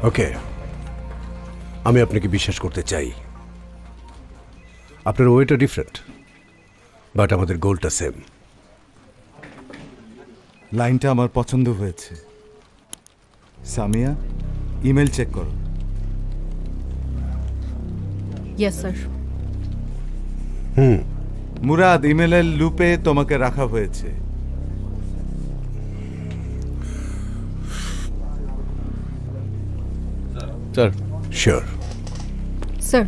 ওকে, আমি আপনাকে বিশ্বাস করতে চাই। আপনার ওয়েটা ডিফারেন্ট, বাট আমাদের গোলটা সেম। লাইনটা আমার পছন্দ হয়েছে। সামিয়া, ইমেল চেক করো। Yes sir. মুরাদ, ইমেলের লুপে তোমাকে রাখা হয়েছে। স্যার। Sure sir.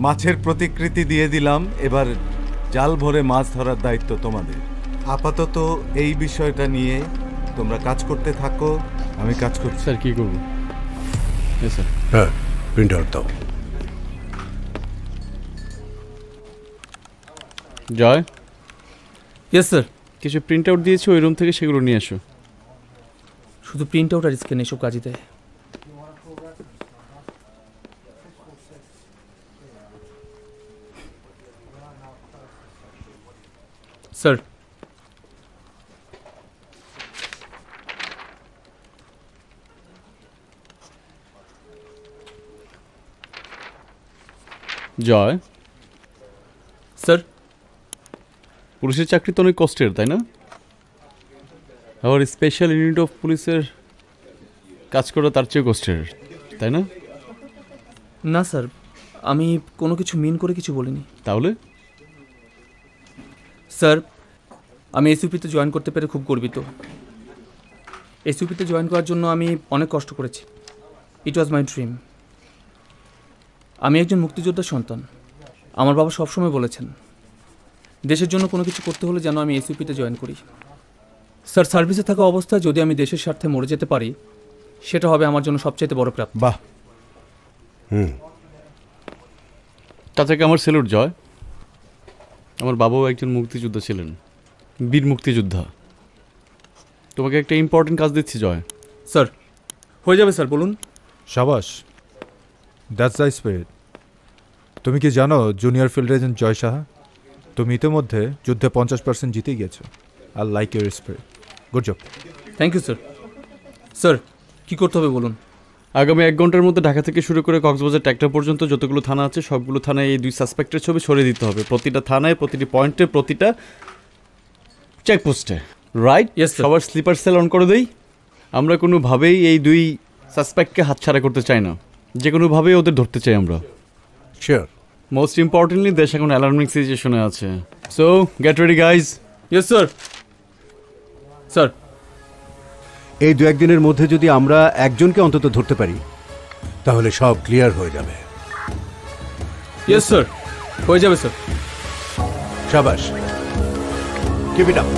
মাছের প্রতিকৃতি দিয়ে দিলাম, এবার জাল ভরে মাছ ধরার দায়িত্ব তোমাদের। আপাতত এই বিষয়টা নিয়ে তোমরা কাজ করতে থাকো, আমি কাজ করছি। স্যার কি করব? স্যার। হ্যাঁ, প্রিন্ট আউট দাও। জয়। Yes sir. কিছু প্রিন্ট আউট দিয়েছি, ওই রুম থেকে সেগুলো নিয়ে আসো। শুধু প্রিন্ট আউট আর স্ক্যান এসব কাজই দেয়। স্যার। জয়। স্যার। পুলিশের চাকরি তো অনেক কষ্টের, তাই না? আবার স্পেশাল ইউনিট অফ পুলিশের কাজ করা তার চেয়ে কষ্টের, তাই না? না স্যার, আমি কোনো কিছু মিন করে কিছু বলিনি। তাহলে? স্যার, আমি এসইউপিতে জয়েন করতে পেরে খুব গর্বিত। এসইউপিতে জয়েন করার জন্য আমি অনেক কষ্ট করেছি। ইট ওয়াজ মাই ড্রিম। আমি একজন মুক্তিযোদ্ধার সন্তান। আমার বাবা সবসময় বলেছেন দেশের জন্য কোনো কিছু করতে হলে যেন আমি এসইউপিতে জয়েন করি। স্যার, সার্ভিসে থাকা অবস্থায় যদি আমি দেশের স্বার্থে মরে যেতে পারি, সেটা হবে আমার জন্য সবচেয়ে বড় প্রাপ্তি। বাহ। তা থেকে আমার স্যালুট জয়। আমার বাবাও একজন মুক্তিযোদ্ধা ছিলেন, বীর মুক্তিযোদ্ধা। তোমাকে একটা ইম্পর্টেন্ট কাজ দিচ্ছি জয়। স্যার। হয়ে যাবে স্যার, বলুন। সাবাস, দ্যাটস দ্য স্পিরিট। তুমি কি জানো junior field agent Joy Saha? তুমি ইতিমধ্যে যুদ্ধে 50% জিতেই গেছো। I like your spirit. Good job. Thank you sir. Sir, কী করতে হবে বলুন। আগামী 1 ঘন্টার মধ্যে ঢাকা থেকে শুরু করে কক্সবাজার ট্যাক্টা পর্যন্ত যতগুলো থানা আছে সবগুলো থানায় এই 2 সাসপেক্টের ছবি ছড়িয়ে দিতে হবে। প্রতিটা থানায়, প্রতিটি পয়েন্টে, প্রতিটা চেকপোস্টে। রাইট? Yes sir. সবার স্লিপার সেল অন করে দেই। আমরা কোনোভাবেই এই 2 সাসপেক্টকে হাতছাড়া করতে চাই না, যে কোনোভাবেই ওদের ধরতে চাই আমরা। শিওর। মোস্ট ইম্পর্টেন্টলি দেশ এখন অ্যালার্মিং সিচুয়েশনে আছে। So get ready guys. Yes sir. Sir, এই 2-1 দিনের মধ্যে যদি আমরা একজনকে অন্তত ধরতে পারি, তাহলে সব ক্লিয়ার হয়ে যাবে। Yes sir. হয়ে যাবে স্যার। শাবাশ, কিপ ইট আপ।